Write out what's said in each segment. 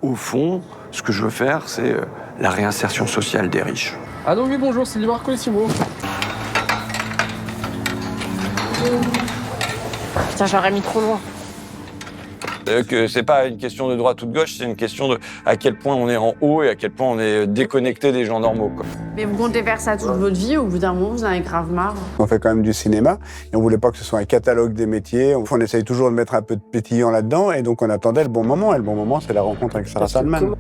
Au fond, ce que je veux faire, c'est la réinsertion sociale des riches. Ah non, oui, bonjour, c'est Marco Simo. Putain, j'aurais mis trop loin. Que c'est pas une question de droite ou de gauche, c'est une question de à quel point on est en haut et à quel point on est déconnecté des gens normaux, quoi. Mais vous comptez faire ça toute votre vie, au bout d'un moment, vous en avez grave marre. On fait quand même du cinéma et on voulait pas que ce soit un catalogue des métiers. On essaye toujours de mettre un peu de pétillant là-dedans et donc on attendait le bon moment. Et le bon moment, c'est la rencontre avec Sarah Salman.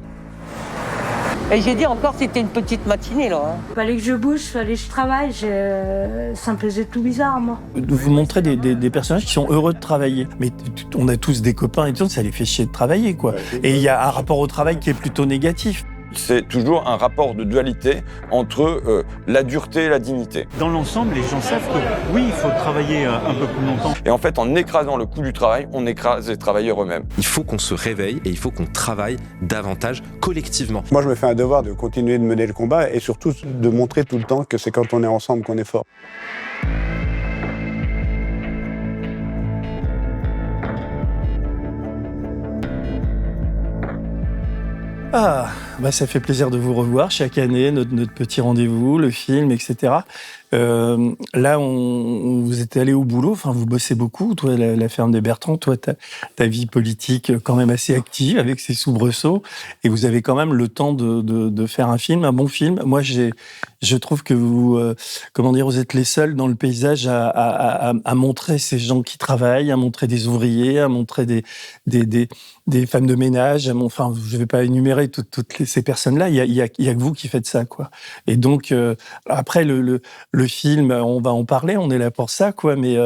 Et j'ai dit encore, c'était une petite matinée, là. Fallait que je bouge, fallait que je travaille. Ça me faisait tout bizarre, moi. Vous montrez des personnages qui sont heureux de travailler. Mais on a tous des copains et tout, ça les fait chier de travailler, quoi. Et il y a un rapport au travail qui est plutôt négatif. C'est toujours un rapport de dualité entre la dureté et la dignité. Dans l'ensemble, les gens savent que oui, il faut travailler un peu plus longtemps. Et en fait, en écrasant le coût du travail, on écrase les travailleurs eux-mêmes. Il faut qu'on se réveille et il faut qu'on travaille davantage collectivement. Moi, je me fais un devoir de continuer de mener le combat et surtout de montrer tout le temps que c'est quand on est ensemble qu'on est fort. Ah, bah ça fait plaisir de vous revoir chaque année, notre petit rendez-vous, le film, etc. Là, vous êtes allé au boulot, enfin, vous bossez beaucoup. Toi, la ferme des Bertrands, toi, ta vie politique quand même assez active avec ses soubresauts, et vous avez quand même le temps de faire un film, un bon film. Moi, je trouve que vous, vous êtes les seuls dans le paysage à montrer ces gens qui travaillent, à montrer des ouvriers, à montrer des femmes de ménage. Enfin, je vais pas énumérer toutes ces personnes-là. Il y a que vous qui faites ça, quoi. Et donc, après le film, on va en parler, on est là pour ça, quoi. Mais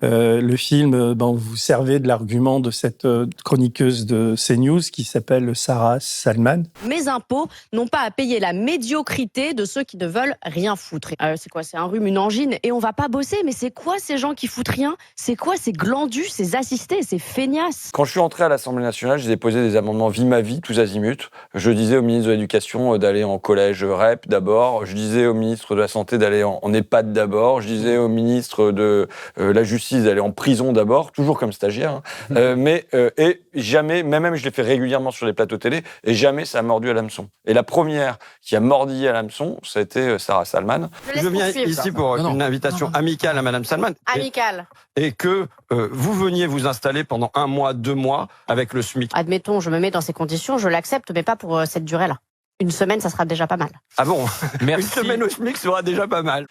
le film, vous servez de l'argument de cette chroniqueuse de CNews qui s'appelle Sarah Salman. Mes impôts n'ont pas à payer la médiocrité de ceux qui ne veulent rien foutre. C'est quoi? C'est un rhume, une angine, et on va pas bosser. Mais c'est quoi ces gens qui foutent rien? C'est quoi ces glandus, ces assistés, ces feignasses? Quand je suis entré à l'Assemblée nationale, j'ai déposé des amendements Vie ma vie, tous azimuts. Je disais au ministre de l'Éducation d'aller en collège REP d'abord. Je disais au ministre de la Santé d'aller en EHPAD d'abord. Je disais au ministre de la Justice d'aller en prison d'abord, toujours comme stagiaire. Et jamais, même je l'ai fait régulièrement sur les plateaux télé, et jamais ça a mordu à l'hameçon. Et la première qui a mordi à l'hameçon, ça a été Sarah Salman. Je viens ici pour une invitation amicale à Madame Salman. Amicale. Et que vous veniez vous installer pendant 1 mois, 2 mois avec le SMIC. Admettons, je me mets dans ces conditions, je l'accepte, mais pas pour cette durée-là. Une semaine, ça sera déjà pas mal. Ah bon? Merci. Une semaine au SMIC sera déjà pas mal.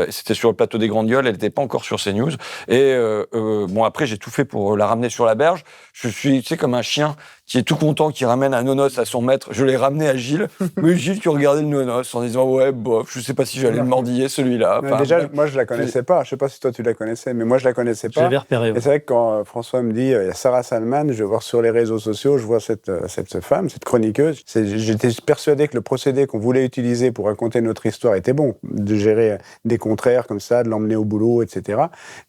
C'était sur le plateau des Grandes Gueules, elle n'était pas encore sur CNews. Et après, j'ai tout fait pour la ramener sur la berge. Je suis, comme un chien qui est tout content, qui ramène un nonos à son maître. Je l'ai ramené à Gilles, mais Gilles qui regardait le nonos en disant « Ouais, bof, je sais pas si j'allais le mordiller, celui-là. » Déjà, moi, je la connaissais pas. Je sais pas si toi, tu la connaissais, mais moi, je la connaissais pas. J'avais repéré. Et c'est vrai que quand François me dit « Il y a Sarah Salman », je vais voir sur les réseaux sociaux, je vois cette femme, cette chroniqueuse. J'étais persuadé que le procédé qu'on voulait utiliser pour raconter notre histoire était bon, de gérer des contraires comme ça, de l'emmener au boulot, etc.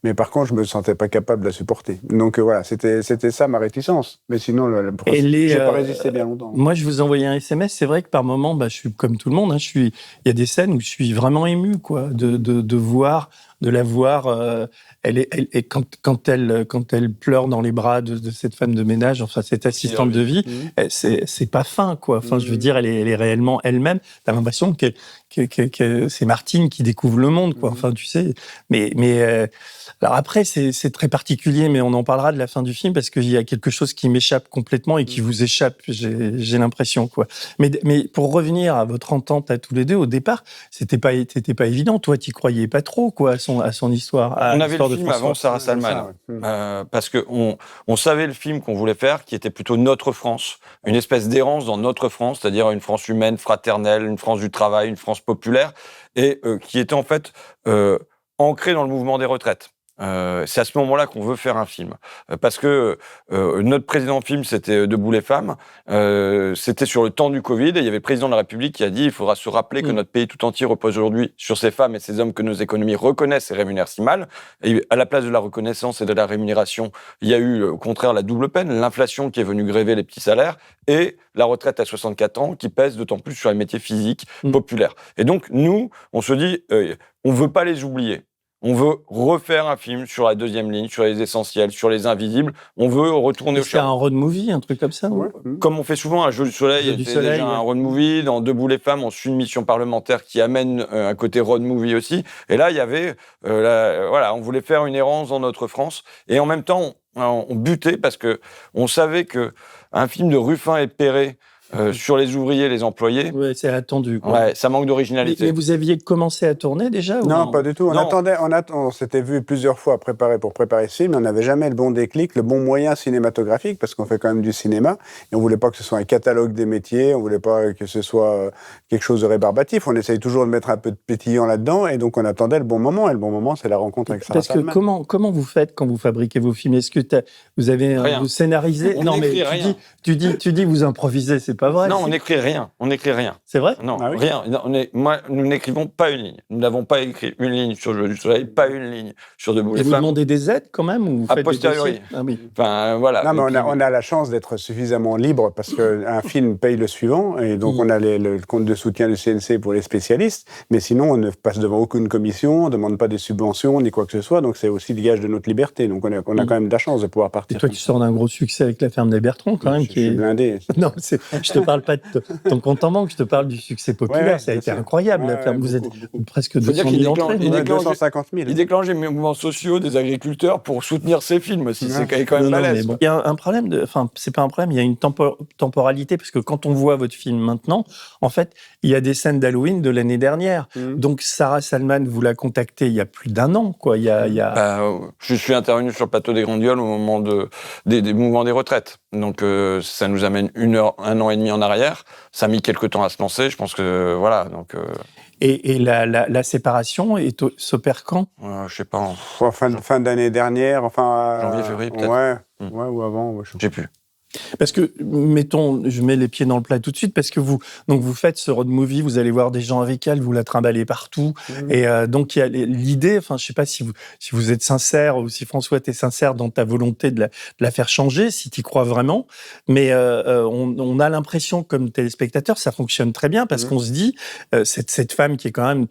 Mais par contre, je me sentais pas capable de la supporter. Donc voilà, c'était ça ma réticence. Mais sinon, j'ai pas résisté bien longtemps. Moi, je vous envoyais un SMS. C'est vrai que par moments, je suis comme tout le monde. Il y a des scènes où je suis vraiment ému, quoi, de la voir. Quand elle pleure dans les bras de cette femme de ménage, enfin cette assistante de vie, c'est pas fin, quoi. Enfin, je veux dire, elle est réellement elle-même. T'as l'impression que c'est Martine qui découvre le monde, quoi. Enfin, tu sais. Mais alors après, c'est très particulier, mais on en parlera de la fin du film parce qu'il y a quelque chose qui m'échappe complètement et qui vous échappe. J'ai l'impression, quoi. Mais pour revenir à votre entente à tous les deux, au départ, c'était pas évident. Toi, t'y croyais pas trop, quoi, à son histoire. On avait le film avant Sarah Salman, parce que on savait le film qu'on voulait faire, qui était plutôt notre France, une espèce d'errance dans notre France, c'est-à-dire une France humaine, fraternelle, une France du travail, une France populaire, et qui était en fait ancrée dans le mouvement des retraites. C'est à ce moment-là qu'on veut faire un film. Parce que notre président film, c'était Debout les femmes. C'était sur le temps du Covid. Et il y avait le président de la République qui a dit il faudra se rappeler que notre pays tout entier repose aujourd'hui sur ces femmes et ces hommes que nos économies reconnaissent et rémunèrent si mal. Et à la place de la reconnaissance et de la rémunération, il y a eu au contraire la double peine, l'inflation qui est venue gréver les petits salaires et la retraite à 64 ans qui pèse d'autant plus sur les métiers physiques populaires. Et donc, nous, on se dit on veut pas les oublier. On veut refaire un film sur la deuxième ligne, sur les essentiels, sur les invisibles. On veut retourner au C'est un road movie, un truc comme ça. Ouais. Comme on fait souvent un Jeu du Soleil, Jeu du c'est Soleil, déjà un road movie. Dans Debout les femmes, on suit une mission parlementaire qui amène un côté road movie aussi. Et là, il y avait, on voulait faire une errance dans notre France. Et en même temps, on butait parce que on savait que un film de Ruffin et Perret sur les ouvriers, les employés. Ouais, c'est attendu. Quoi. Ouais, ça manque d'originalité. Mais vous aviez commencé à tourner déjà ou Non, pas du tout. On s'était vu plusieurs fois pour préparer ce film. On n'avait jamais le bon déclic, le bon moyen cinématographique, parce qu'on fait quand même du cinéma. Et on voulait pas que ce soit un catalogue des métiers. On voulait pas que ce soit quelque chose de rébarbatif. On essaye toujours de mettre un peu de pétillant là-dedans. Et donc, on attendait le bon moment. Et le bon moment, c'est la rencontre avec Sarah Salman. Parce que comment vous faites quand vous fabriquez vos films? Est-ce que vous scénarisez? On non, mais n'écrit rien. tu dis vous improvisez, c'est pas vrai. Non, on n'écrit rien. On n'écrit rien. C'est vrai? Non, Ah oui. rien. Nous n'écrivons pas une ligne. Nous n'avons pas écrit une ligne sur Jeu du Soleil, pas une ligne sur Debout Et les vous femmes. demandez des aides quand même ou vous A faites posteriori. des dossiers? Ah oui. Enfin, voilà. Non, mais Et puis, on a la chance d'être suffisamment libre parce qu'un film paye le suivant. Et donc, on a le compte de soutien du CNC pour les spécialistes. Mais sinon, on ne passe devant aucune commission, on ne demande pas des subventions ni quoi que ce soit. Donc, c'est aussi le gage de notre liberté. Donc, on a quand même de la chance de pouvoir Et partir. toi qui sors d'un gros succès avec La Ferme des Bertrands quand même. Je suis blindé. Non, je te parle pas de ton compte en banque, je te parle du succès populaire. Ouais, ça a bien été sûr. incroyable, La Ouais, Ferme. Vous êtes beaucoup. presque Faut dire 200 qu'il 000 entrées. il Ouais, déclenche- 250 000. il déclenche les mouvements sociaux des agriculteurs pour soutenir ses films aussi. C'est quand même Non, balèze. mais bon, il y a un problème, c'est pas un problème, il y a une temporalité, parce que quand on voit votre film maintenant, en fait, il y a des scènes d'Halloween de l'année dernière. Donc, Sarah Salman, vous l'a contactée il y a plus d'un an, quoi. Je suis intervenu sur le plateau des Grandes Gueules au moment des mouvements des retraites. Donc, ça nous amène 1 an et demi en arrière. Ça a mis quelques temps à se lancer. Je pense que, voilà. Donc, Et la séparation s'opère quand? je sais pas. Fin d'année dernière, Janvier, février, peut-être. Ouais, ou avant. Ouais, je sais J'ai plus. Parce que, mettons, je mets les pieds dans le plat tout de suite, parce que vous faites ce road movie, vous allez voir des gens avec elle, vous la trimballez partout. Et donc, il y a l'idée, je sais pas si vous êtes sincère ou si François était sincère dans ta volonté de la faire changer, si tu y crois vraiment. Mais on a l'impression, comme téléspectateur, ça fonctionne très bien, parce qu'on se dit, cette femme qui est quand même,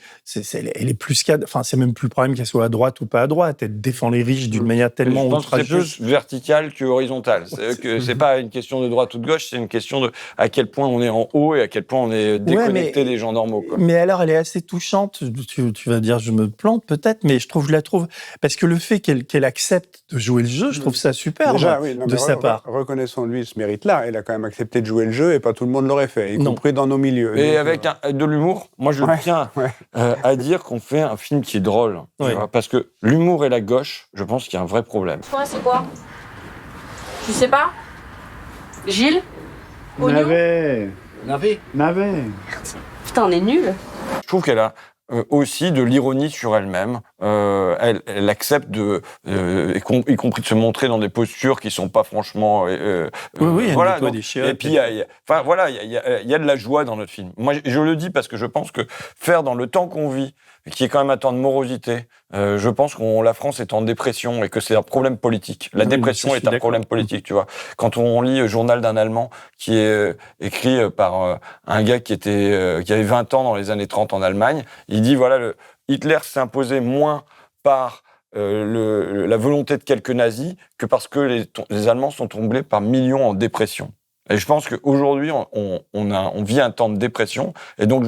elle est plus c'est même plus le problème qu'elle soit à droite ou pas à droite. Elle défend les riches d'une manière tellement Je pense que c'est outrageuse. plus vertical que horizontal. C'est pas une question de droite ou de gauche, c'est une question de à quel point on est en haut et à quel point on est déconnecté des gens normaux. Quoi. Mais alors, elle est assez touchante. Tu vas dire, je me plante peut-être, mais je la trouve parce que le fait qu'elle accepte de jouer le jeu, je trouve ça super de sa part. Reconnaissons-lui ce mérite-là. Elle a quand même accepté de jouer le jeu et pas tout le monde l'aurait fait, y compris dans nos milieux. Et avec de l'humour, moi je tiens à dire qu'on fait un film qui est drôle. Tu vois, parce que l'humour et la gauche, je pense qu'il y a un vrai problème. Toi, c'est quoi? Tu sais pas? Gilles? Navet. Putain, on est nuls. Je trouve qu'elle a aussi de l'ironie sur elle-même. Elle accepte y compris de se montrer dans des postures qui sont pas franchement. Voilà. Et puis il y a de la joie dans notre film. Moi, je le dis parce que je pense que faire dans le temps qu'on vit, qui est quand même un temps de morosité, je pense que la France est en dépression et que c'est un problème politique. La dépression est un problème politique, tu vois. Quand on lit Journal d'un Allemand, qui est écrit par un gars qui avait 20 ans dans les années 30 en Allemagne, il dit voilà, Hitler s'est imposé moins par la volonté de quelques nazis que parce que les Allemands sont tombés par millions en dépression. Et je pense qu'aujourd'hui, on vit un temps de dépression, et donc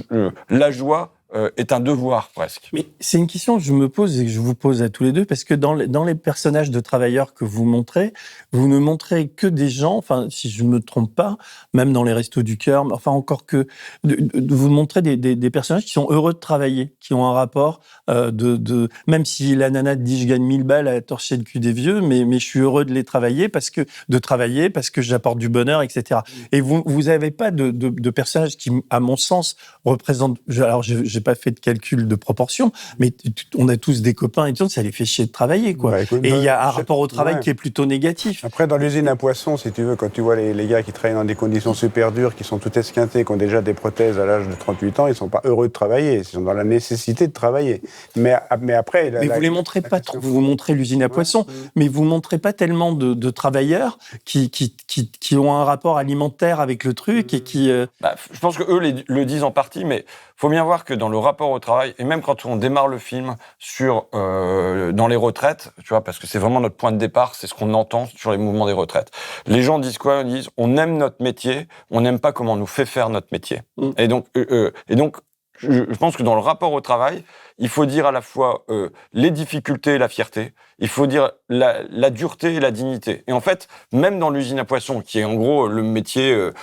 la joie est un devoir presque. Mais c'est une question que je me pose et que je vous pose à tous les deux, parce que dans les personnages de travailleurs que vous montrez, vous ne montrez que des gens, si je me trompe pas, même dans les Restos du Cœur, encore que vous montrez des personnages qui sont heureux de travailler, qui ont un rapport même si la nana dit je gagne 1000 balles à torcher le cul des vieux, mais je suis heureux de travailler parce que j'apporte du bonheur, etc. Et vous avez pas de personnages qui, à mon sens, représentent. Alors j'ai pas fait de calcul de proportion, mais on a tous des copains et tout, ça les fait chier de travailler, quoi. Et il y a un rapport au travail qui est plutôt négatif. Après, dans l'usine à poissons, si tu veux, quand tu vois les gars qui travaillent dans des conditions super dures, qui sont tout esquintés, qui ont déjà des prothèses à l'âge de 38 ans, ils sont pas heureux de travailler, ils sont dans la nécessité de travailler. Mais après... vous les montrez pas trop, vous montrez l'usine à poissons, mais vous montrez pas tellement de travailleurs qui ont un rapport alimentaire avec le truc et qui... Je pense que eux le disent en partie, mais faut bien voir que dans le rapport au travail, et même quand on démarre le film dans les retraites, tu vois, parce que c'est vraiment notre point de départ, c'est ce qu'on entend sur les mouvements des retraites. Les gens disent quoi? Ils disent, on aime notre métier, on n'aime pas comment on nous fait faire notre métier. Et donc, je pense que dans le rapport au travail, il faut dire à la fois les difficultés et la fierté. Il faut dire la dureté et la dignité. Et en fait, même dans l'usine à poissons, qui est en gros le métier le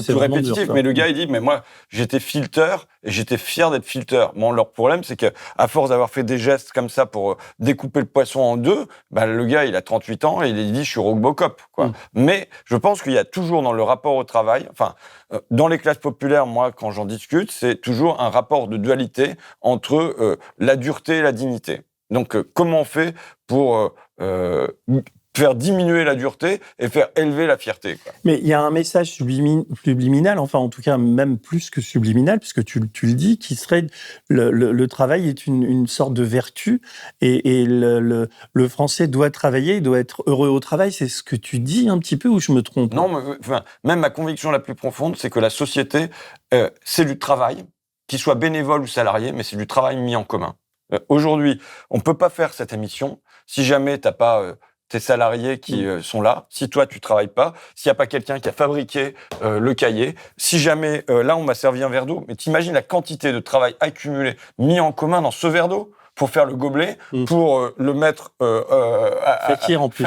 plus répétitif, mais le gars, il dit, mais moi, j'étais fileteur et j'étais fier d'être fileteur. Bon, leur problème, c'est qu'à force d'avoir fait des gestes comme ça pour découper le poisson en deux, bah, le gars, il a 38 ans et il dit, je suis Robocop, quoi. Mais je pense qu'il y a toujours dans le rapport au travail, dans les classes populaires, moi, quand j'en discute, c'est toujours un rapport de dualité entre la dureté et la dignité. Donc, comment on fait pour faire diminuer la dureté et faire élever la fierté, quoi. Mais il y a un message subliminal, enfin en tout cas même plus que subliminal, puisque tu le dis, qui serait le travail est une sorte de vertu et le Français doit travailler, il doit être heureux au travail. C'est ce que tu dis un petit peu, ou je me trompe? Non, même ma conviction la plus profonde, c'est que la société, c'est du travail, qu'il soit bénévole ou salarié, mais c'est du travail mis en commun. Aujourd'hui, on peut pas faire cette émission si jamais t'as pas tes salariés qui sont là, si toi tu travailles pas, s'il y a pas quelqu'un qui a fabriqué le cahier, si jamais là on m'a servi un verre d'eau, mais t'imagines la quantité de travail accumulé, mis en commun dans ce verre d'eau pour faire le gobelet, pour le mettre en plus,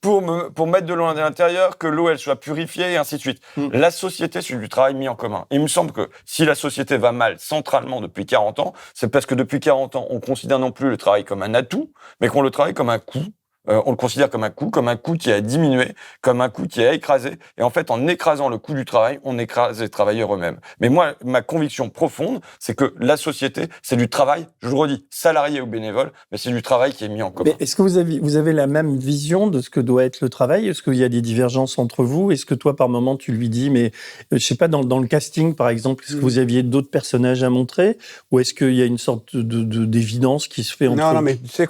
pour mettre de l'eau à l'intérieur, que l'eau elle soit purifiée et ainsi de suite. La société, c'est du travail mis en commun. Il me semble que si la société va mal centralement depuis 40 ans, c'est parce que depuis 40 ans, on considère non plus le travail comme un atout, mais qu'on le travaille comme un coût. On le considère comme un coût qui a diminué, comme un coût qui a écrasé. Et en fait, en écrasant le coût du travail, on écrase les travailleurs eux-mêmes. Mais moi, ma conviction profonde, c'est que la société, c'est du travail, je le redis, salarié ou bénévole, mais c'est du travail qui est mis en commun. Mais est-ce que vous avez la même vision de ce que doit être le travail? Est-ce qu'il y a des divergences entre vous? Est-ce que toi, par moment, tu lui dis, mais je sais pas, dans le casting, par exemple, est-ce que vous aviez d'autres personnages à montrer? Ou est-ce qu'il y a une sorte d'évidence qui se fait entre vous? Non, mais tu sais,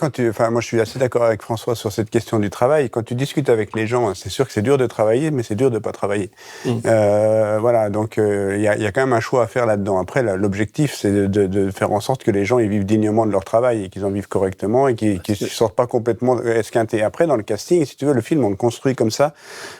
moi, je suis assez d'accord avec François sur cette question du travail. Quand tu discutes avec les gens, c'est sûr que c'est dur de travailler, mais c'est dur de pas travailler. Voilà, donc il y a quand même un choix à faire là-dedans. Après, l'objectif, c'est de faire en sorte que les gens ils vivent dignement de leur travail et qu'ils en vivent correctement et qu'ils ne sortent pas complètement esquintés. Après, dans le casting, si tu veux, le film, on le construit comme ça.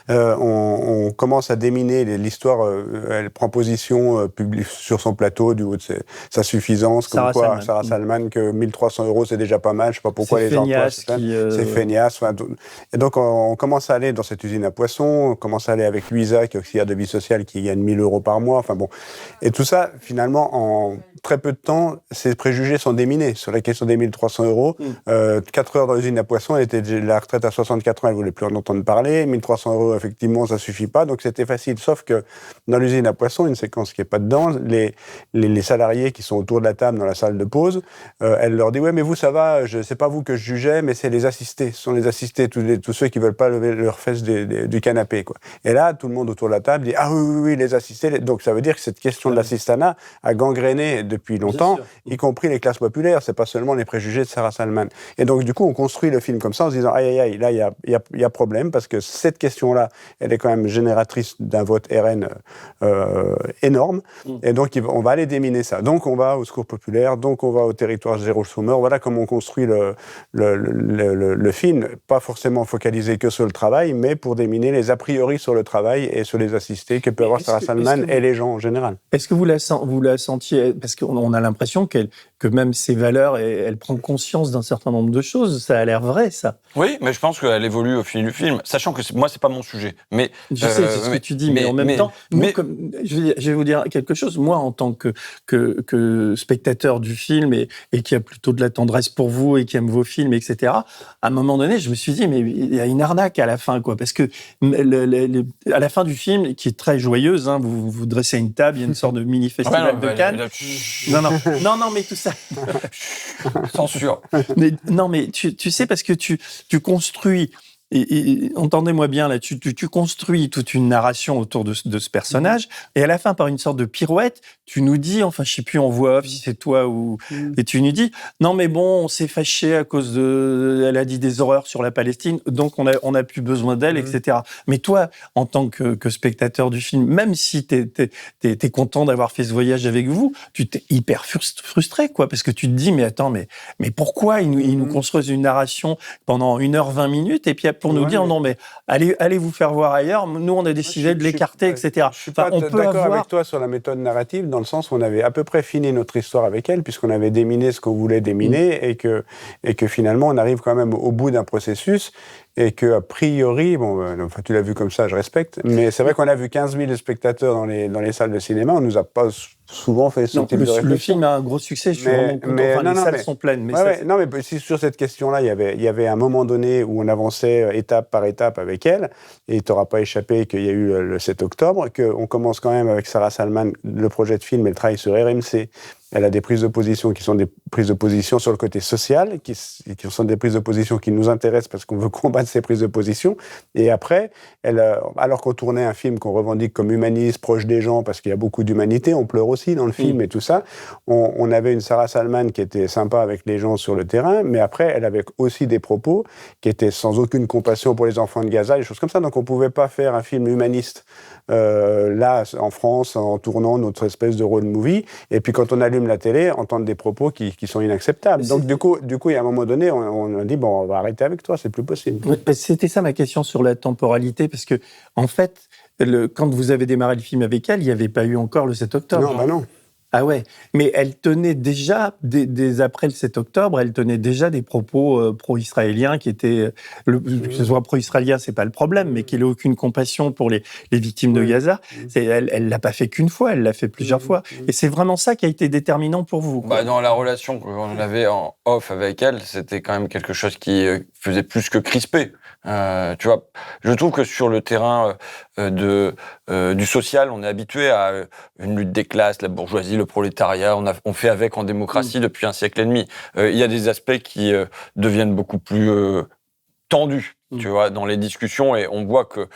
On commence à déminer l'histoire. Elle prend position sur son plateau du haut de sa suffisance. Comme quoi, Sarah Salman, que 1 300 €, c'est déjà pas mal. Je sais pas pourquoi les gens... C'est feignasse. Et donc, on commence à aller dans cette usine à poissons, on commence à aller avec Luisa, qui est auxiliaire de vie sociale, qui gagne 1 000 € par mois. Enfin bon. Et tout ça, finalement, en très peu de temps, ces préjugés sont déminés. Sur la question des 1 300 €, 4 heures dans l'usine à poissons, elle était la retraite à 64 ans, elle voulait plus en entendre parler. 1 300 €, effectivement, ça suffit pas. Donc, c'était facile. Sauf que dans l'usine à poissons, une séquence qui est pas dedans, les salariés qui sont autour de la table dans la salle de pause, elle leur dit, ouais, mais vous, ça va, c'est pas vous que je jugeais, mais c'est les assistés. Ce sont les assistés, tous ceux qui veulent pas lever leurs fesses du canapé, quoi. Et là, tout le monde autour de la table dit, ah oui, les assistés. Donc, ça veut dire que cette question de l'assistanat a gangréné depuis longtemps, y compris les classes populaires. C'est pas seulement les préjugés de Sarah Salman. Et donc, du coup, on construit le film comme ça en se disant, aïe, là, il y a problème, parce que cette question-là, elle est quand même génératrice d'un vote RN énorme. Et donc, on va aller déminer ça. Donc, on va au secours populaire, donc on va au territoire zéro chômeur. Voilà comment on construit le film, pas forcément focalisé que sur le travail, mais pour déminer les a priori sur le travail et sur les assistés que peut avoir Sarah Salman et les gens en général. Est-ce que vous la sentiez, parce qu'on a l'impression que même ses valeurs, elle prend conscience d'un certain nombre de choses, ça a l'air vrai, ça. Oui, mais je pense qu'elle évolue au fil du film, sachant que moi, c'est pas mon sujet. Mais je sais, c'est ce que tu dis, mais en même temps, je vais vous dire quelque chose. Moi, en tant que spectateur du film et qui a plutôt de la tendresse pour vous et qui aime vos films, etc., à un moment donné, je me suis dit, mais il y a une arnaque à la fin, quoi. Parce que à la fin du film, qui est très joyeuse, hein, vous dressez à une table, il y a une sorte de mini-festival de Cannes. Non, mais tout ça... Censure. Mais tu sais, parce que tu construis entendez-moi bien là, tu construis toute une narration autour de ce personnage, et à la fin, par une sorte de pirouette, tu nous dis, enfin, je sais plus en voix off si c'est toi ou, et tu nous dis, non mais bon, on s'est fâché à cause elle a dit des horreurs sur la Palestine, donc on a plus besoin d'elle, etc. Mais toi, en tant que spectateur du film, même si t'es content d'avoir fait ce voyage avec vous, tu t'es hyper frustré, quoi, parce que tu te dis, mais attends, mais pourquoi ils nous construisent une narration pendant 1h20 minutes, et puis pour nous dire, non mais allez vous faire voir ailleurs, nous on a décidé de l'écarter, etc. Je suis pas d'accord avec toi sur la méthode narrative, dans le sens où on avait à peu près fini notre histoire avec elle, puisqu'on avait déminé ce qu'on voulait déminer, et que finalement on arrive quand même au bout d'un processus, et que a priori, enfin tu l'as vu comme ça, je respecte, mais c'est vrai qu'on a vu 15 000 spectateurs dans les salles de cinéma, on nous a pas souvent fait ce type de réflexion. Le film a un gros succès, je suis vraiment content, les salles sont pleines. Mais non, mais si sur cette question-là, il y avait un moment donné où on avançait étape par étape avec elle, et il t'aura pas échappé qu'il y a eu le 7 octobre, qu'on commence quand même avec Sarah Salman, le projet de film et le travail sur RMC. Elle a des prises de position qui sont des prises de position sur le côté social, qui sont des prises de position qui nous intéressent parce qu'on veut combattre ces prises de position. Et après, alors qu'on tournait un film qu'on revendique comme humaniste, proche des gens, parce qu'il y a beaucoup d'humanité, on pleure aussi dans le film et tout ça, on avait une Sarah Salman qui était sympa avec les gens sur le terrain, mais après, elle avait aussi des propos qui étaient sans aucune compassion pour les enfants de Gaza, des choses comme ça. Donc on pouvait pas faire un film humaniste là, en France, en tournant notre espèce de road movie, et puis quand on allume la télé, entendre des propos qui sont inacceptables. Donc du coup, il y a un moment donné, on a dit, bon, on va arrêter avec toi, c'est plus possible. C'était ça ma question sur la temporalité, parce que, en fait, quand vous avez démarré le film avec elle, il n'y avait pas eu encore le 7 octobre. Non, non. Ah ouais, mais elle tenait déjà, dès après le 7 octobre, elle tenait déjà des propos pro-israéliens qui étaient, que ce soit pro-israélien, c'est pas le problème, mais qu'il ait aucune compassion pour les victimes de Gaza. Elle l'a pas fait qu'une fois, elle l'a fait plusieurs fois. Et c'est vraiment ça qui a été déterminant pour vous, quoi. Dans la relation qu'on avait en off avec elle, c'était quand même quelque chose qui faisait plus que crisper. Tu vois, je trouve que sur le terrain du social, on est habitué à une lutte des classes, la bourgeoisie, le prolétariat, on fait avec en démocratie depuis un siècle et demi. Il y a des aspects qui deviennent beaucoup plus tendus, tu vois, dans les discussions, et on voit que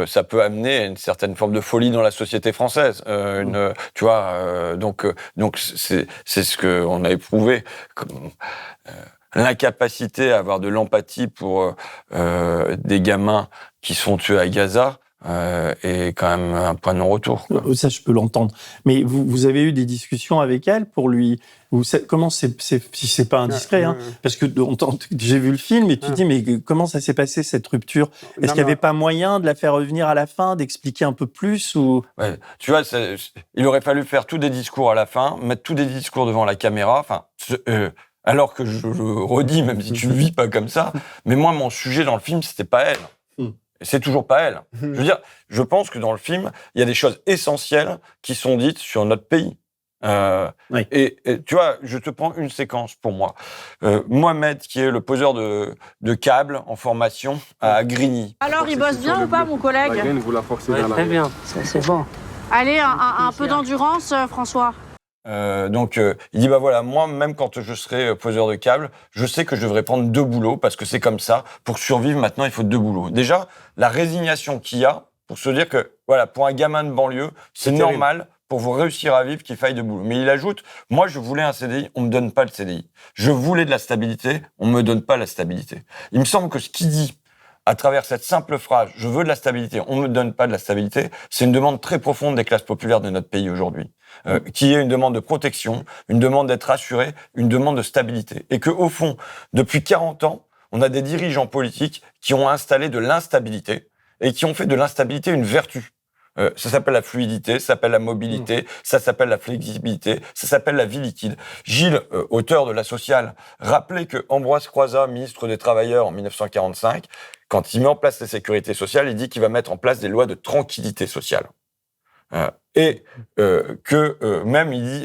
ça peut amener à une certaine forme de folie dans la société française. Tu vois, donc c'est ce qu'on a éprouvé. L'incapacité à avoir de l'empathie pour des gamins qui sont tués à Gaza est quand même un point de non-retour, quoi. Ça, je peux l'entendre. Mais vous avez eu des discussions avec elle pour lui... Comment si c'est pas indiscret, hein, parce que j'ai vu le film et tu dis, mais comment ça s'est passé, cette rupture? Est-ce qu'il n'y avait pas moyen de la faire revenir à la fin, d'expliquer un peu plus ou... Ouais, tu vois, il aurait fallu faire tous des discours à la fin, mettre tous des discours devant la caméra, alors que je le redis, même si tu le vis pas comme ça, mais moi, mon sujet dans le film, c'était pas elle. Et c'est toujours pas elle. Je veux dire, je pense que dans le film, il y a des choses essentielles qui sont dites sur notre pays. Et tu vois, je te prends une séquence pour moi. Mohamed, qui est le poseur de câbles en formation à Grigny. Alors, il bosse bien ou pas, mon collègue? Vous la forcez Très bien, c'est bon. Allez, un peu d'endurance, François. Il dit, voilà, moi, même quand je serai poseur de câbles, je sais que je devrais prendre 2 boulots, parce que c'est comme ça. Pour survivre, maintenant, il faut 2 boulots. Déjà, la résignation qu'il y a pour se dire que, voilà, pour un gamin de banlieue, c'est normal, pour vous réussir à vivre, qu'il faille 2 boulots. Mais il ajoute, moi, je voulais un CDI, on me donne pas le CDI. Je voulais de la stabilité, on me donne pas la stabilité. Il me semble que ce qu'il dit, à travers cette simple phrase, je veux de la stabilité, on me donne pas de la stabilité, c'est une demande très profonde des classes populaires de notre pays aujourd'hui. Qui est une demande de protection, une demande d'être assuré, une demande de stabilité. Et que, au fond, depuis 40 ans, on a des dirigeants politiques qui ont installé de l'instabilité et qui ont fait de l'instabilité une vertu. Ça s'appelle la fluidité, ça s'appelle la mobilité, ça s'appelle la flexibilité, ça s'appelle la vie liquide. Gilles, auteur de La Sociale, rappelait que Ambroise Croizat, ministre des Travailleurs en 1945, quand il met en place la sécurité sociale, il dit qu'il va mettre en place des lois de tranquillité sociale. Même il dit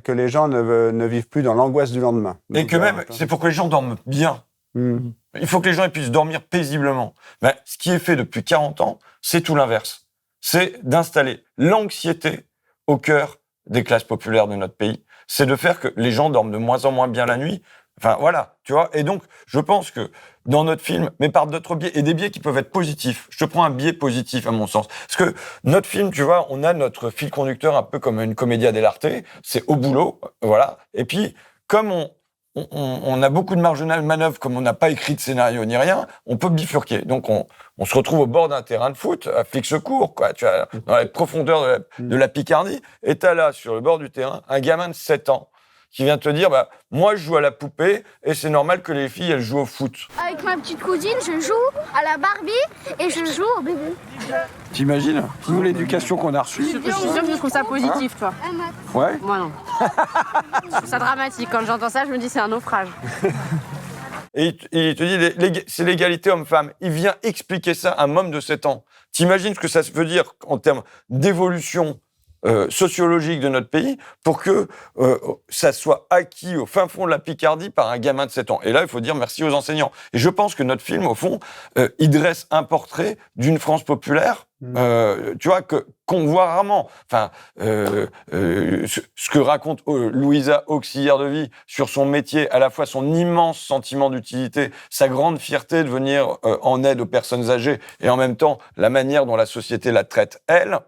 que les gens ne vivent plus dans l'angoisse du lendemain. Et que même c'est pour que les gens dorment bien. Il faut que les gens puissent dormir paisiblement. Mais ce qui est fait depuis 40 ans, c'est tout l'inverse. C'est d'installer l'anxiété au cœur des classes populaires de notre pays. C'est de faire que les gens dorment de moins en moins bien la nuit, Enfin, voilà, tu vois. Et donc, je pense que dans notre film, mais par d'autres biais, et des biais qui peuvent être positifs. Je te prends un biais positif, à mon sens. Parce que notre film, tu vois, on a notre fil conducteur un peu comme une commedia dell'arte. C'est au boulot, voilà. Et puis, comme on a beaucoup de marge de manœuvre, comme on n'a pas écrit de scénario ni rien, on peut bifurquer. Donc, on se retrouve au bord d'un terrain de foot, à Flixecourt, quoi, tu vois, dans les profondeurs de la Picardie. Et t'as là, sur le bord du terrain, un gamin de 7 ans qui vient te dire, bah, moi, je joue à la poupée et c'est normal que les filles, elles jouent au foot. Avec ma petite cousine, je joue à la Barbie et je joue au bébé. T'imagines, nous, l'éducation qu'on a reçue? Je suis sûre que tu trouves ça positif, toi. Ouais. Moi, non. Je trouve ça dramatique. Quand j'entends ça, je me dis c'est un naufrage. Et il te dit, c'est l'égalité homme-femme. Il vient expliquer ça à un homme de 7 ans. T'imagines ce que ça veut dire en termes d'évolution sociologique de notre pays pour que ça soit acquis au fin fond de la Picardie par un gamin de 7 ans. Et là, il faut dire merci aux enseignants. Et je pense que notre film, au fond, il dresse un portrait d'une France populaire, tu vois, qu'on voit rarement. Enfin, ce que raconte Louisa, auxiliaire de vie, sur son métier, à la fois son immense sentiment d'utilité, sa grande fierté de venir en aide aux personnes âgées, et en même temps, la manière dont la société la traite, elle.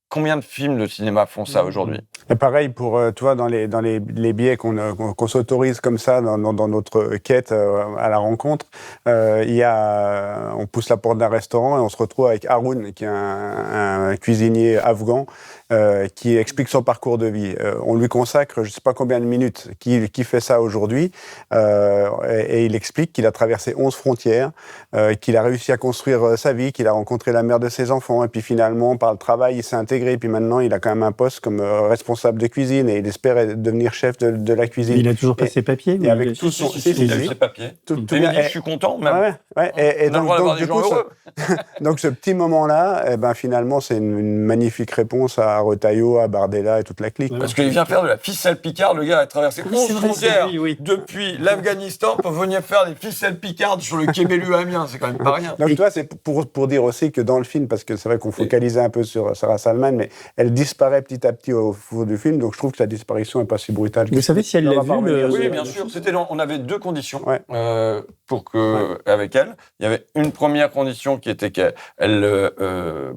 Combien de films de cinéma font ça aujourd'hui? Et pareil pour, tu vois, dans les biais qu'on s'autorise comme ça dans notre quête à la rencontre, on pousse la porte d'un restaurant et on se retrouve avec Haroun, qui est un cuisinier afghan, qui explique son parcours de vie. On lui consacre je ne sais pas combien de minutes qui fait ça aujourd'hui, et il explique qu'il a traversé 11 frontières, qu'il a réussi à construire sa vie, qu'il a rencontré la mère de ses enfants, et puis finalement, par le travail, il s'est intégré, et puis maintenant, il a quand même un poste comme responsable de cuisine, et il espère devenir chef de la cuisine. Il a toujours pas ses papiers? Et avec tout son... Il a eu ses papiers. Il m'a dit, je suis content, même. Ouais. Et donc, du coup, donc ce petit moment-là, eh ben, finalement, c'est une magnifique réponse à Retailleau, à Bardella et toute la clique. Parce qu'il vient faire de la ficelle picarde, le gars a traversé 11 frontières depuis l'Afghanistan pour venir faire des ficelles picardes sur le Kébélu-Amiens, c'est quand même pas rien. Donc toi, c'est pour dire aussi que dans le film, parce que c'est vrai qu'on focalisait un peu sur Sarah Salman, mais elle disparaît petit à petit au cours du film, donc je trouve que sa disparition n'est pas si brutale. Vous savez si elle l'a vu? Oui, bien sûr. On avait 2 conditions pour que, avec elle. Il y avait une première condition qui était qu'elle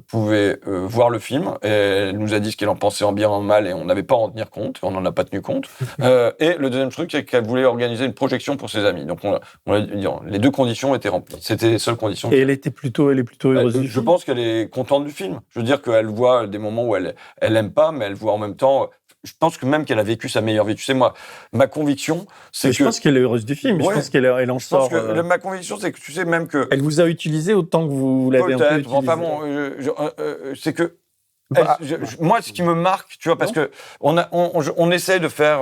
pouvait voir le film, et elle nous a dit ce qu'elle en pensait en bien, en mal, et on n'avait pas à en tenir compte, on n'en a pas tenu compte. Et le deuxième truc, c'est qu'elle voulait organiser une projection pour ses amis. Donc les 2 conditions étaient remplies. C'était les seules conditions. Et elle est plutôt heureuse. Je pense qu'elle est contente du film. Je veux dire qu'elle voit des moments où elle aime pas, mais elle voit en même temps. Je pense que même qu'elle a vécu sa meilleure vie. Tu sais, moi, ma conviction, c'est que... Je pense qu'elle est heureuse du film. Ouais, je pense qu'elle en sort... ma conviction, c'est que tu sais même que... Elle vous a utilisé autant que vous l'avez un peu utilisé. Enfin bon, c'est que... moi, ce qui me marque, tu vois, parce que on essaye de faire...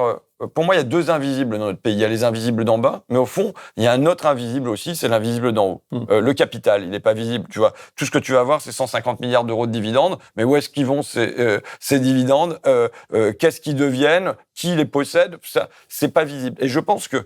Pour moi, il y a 2 invisibles dans notre pays. Il y a les invisibles d'en bas, mais au fond, il y a un autre invisible aussi, c'est l'invisible d'en haut. Le capital, il n'est pas visible, tu vois. Tout ce que tu vas voir, c'est 150 milliards d'euros de dividendes, mais où est-ce qu'ils vont ces dividendes? Qu'est-ce qu'ils deviennent? Qui les possède? Ça, c'est pas visible. Et je pense que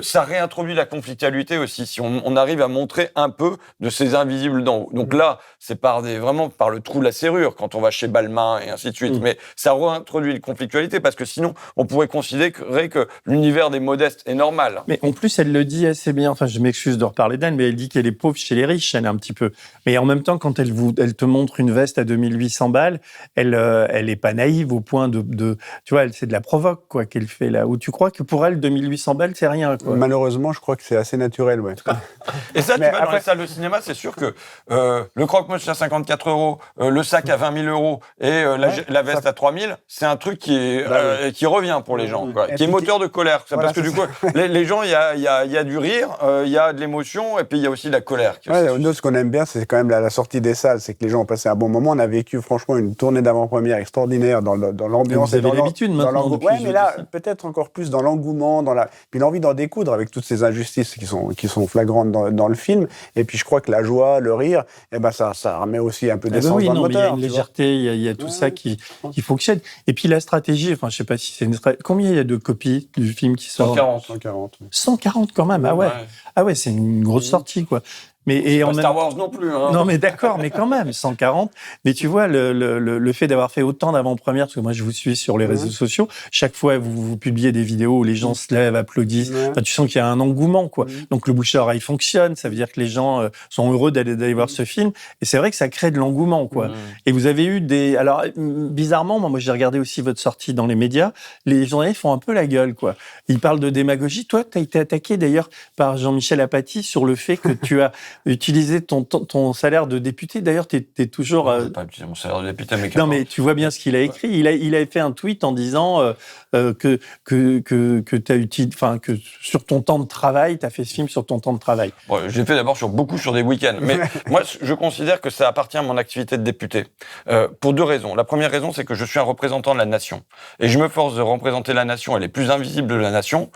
ça réintroduit la conflictualité aussi, si on arrive à montrer un peu de ces invisibles d'en haut. Donc là, c'est vraiment par le trou de la serrure, quand on va chez Balmain et ainsi de suite. Mais ça réintroduit la conflictualité, parce que sinon, on pourrait considérer que l'univers des modestes est normal. Mais en plus, elle le dit assez bien. Enfin, je m'excuse de reparler d'elle, mais elle dit qu'elle est pauvre chez les riches, elle, un petit peu. Mais en même temps, quand elle te montre une veste à 2800 balles, elle est pas naïve au point de tu vois, c'est de la provoque, quoi, qu'elle fait là. Où tu crois que pour elle, 2800 balles, c'est rien, quoi. Malheureusement, je crois que c'est assez naturel, ouais. Et ça, tu vas dans les salles de cinéma, c'est sûr que le croque-monsieur à 54 €, le sac à 20 000 € et la veste à 3 000, c'est un truc qui revient pour les gens, quoi, qui est moteur de colère. Voilà, parce que du coup, les gens, il y a du rire, il y a de l'émotion, et puis il y a aussi de la colère. Nous, ce qu'on aime bien, c'est quand même la sortie des salles, c'est que les gens ont passé un bon moment. On a vécu franchement une tournée d'avant-première extraordinaire dans l'ambiance. Vous avez l'habitude maintenant. Ouais, mais là, peut-être encore plus dans l'engouement, puis l'envie d'en découdre avec toutes ces injustices qui sont flagrantes dans le film. Et puis je crois que la joie, le rire, ça remet aussi un peu d'essence dans le moteur. Il y a une légèreté, il y a tout ça qui fonctionne. Et puis la stratégie, enfin je sais pas si c'est une stratégie. Combien il y a de copies du film qui sort? 140. 140. 140 quand même. Ah ouais, c'est une grosse sortie, quoi. Mais pas Star Wars non plus. Hein. Non, mais d'accord, mais quand même, 140. Mais tu vois, le fait d'avoir fait autant d'avant-premières, parce que moi, je vous suis sur les réseaux sociaux, chaque fois, vous publiez des vidéos où les gens se lèvent, applaudissent. Enfin, tu sens qu'il y a un engouement, quoi. Donc, le bouche à oreille fonctionne. Ça veut dire que les gens sont heureux d'aller voir ce film. Et c'est vrai que ça crée de l'engouement, quoi. Et vous avez eu des... Alors, bizarrement, moi, j'ai regardé aussi votre sortie dans les médias. Les journalistes font un peu la gueule, quoi. Ils parlent de démagogie. Toi, tu as été attaqué, d'ailleurs, par Jean-Michel Apathy sur le fait que tu as utiliser ton salaire de député. D'ailleurs, t'es toujours... pas utiliser mon salaire de député, mais... Non, mais tu vois bien ce qu'il a écrit. Il a fait un tweet en disant que t'as utilisé... Enfin, que sur ton temps de travail, t'as fait ce film sur ton temps de travail. Bon, je l'ai fait d'abord beaucoup sur des week-ends. Mais moi, je considère que ça appartient à mon activité de député. Pour deux raisons. La première raison, c'est que je suis un représentant de la nation. Et je me force de représenter la nation et les plus invisibles de la nation.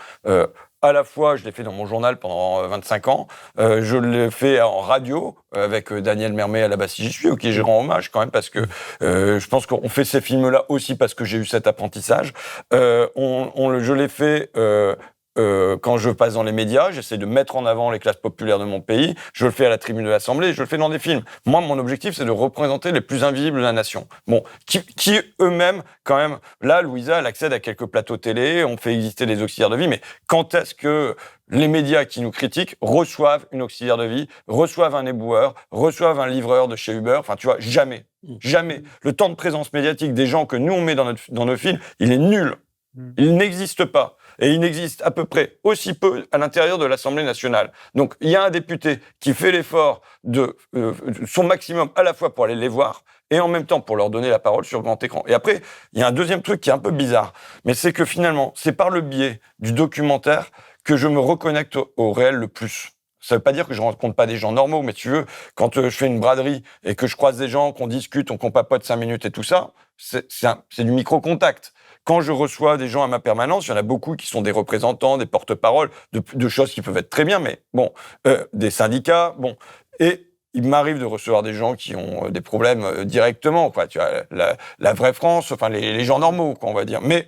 À la fois, je l'ai fait dans mon journal pendant 25 ans, je l'ai fait en radio avec Daniel Mermet à la Bastille, j'y suis, auquel je rends hommage quand même parce que je pense qu'on fait ces films-là aussi parce que j'ai eu cet apprentissage. Je l'ai fait quand je passe dans les médias, j'essaie de mettre en avant les classes populaires de mon pays, je le fais à la tribune de l'Assemblée, je le fais dans des films. Moi, mon objectif, c'est de représenter les plus invisibles de la nation. Bon, qui eux-mêmes, quand même, là, Louisa, elle accède à quelques plateaux télé, on fait exister les auxiliaires de vie, mais quand est-ce que les médias qui nous critiquent reçoivent une auxiliaire de vie, reçoivent un éboueur, reçoivent un livreur de chez Uber? Enfin, tu vois, jamais. Jamais. Le temps de présence médiatique des gens que nous, on met dans nos films, il est nul. Il n'existe pas. Et il n'existe à peu près aussi peu à l'intérieur de l'Assemblée nationale. Donc, il y a un député qui fait l'effort de son maximum à la fois pour aller les voir et en même temps pour leur donner la parole sur grand écran. Et après, il y a un deuxième truc qui est un peu bizarre, mais c'est que finalement, c'est par le biais du documentaire que je me reconnecte au réel le plus. Ça veut pas dire que je rencontre pas des gens normaux, mais tu veux, quand je fais une braderie et que je croise des gens, qu'on discute, qu'on papote 5 minutes et tout ça, c'est du micro-contact. Quand je reçois des gens à ma permanence, il y en a beaucoup qui sont des représentants, des porte-paroles, de choses qui peuvent être très bien, mais bon, des syndicats, bon. Et il m'arrive de recevoir des gens qui ont des problèmes directement, quoi. Tu vois, la vraie France, enfin, les gens normaux, quoi, on va dire. Mais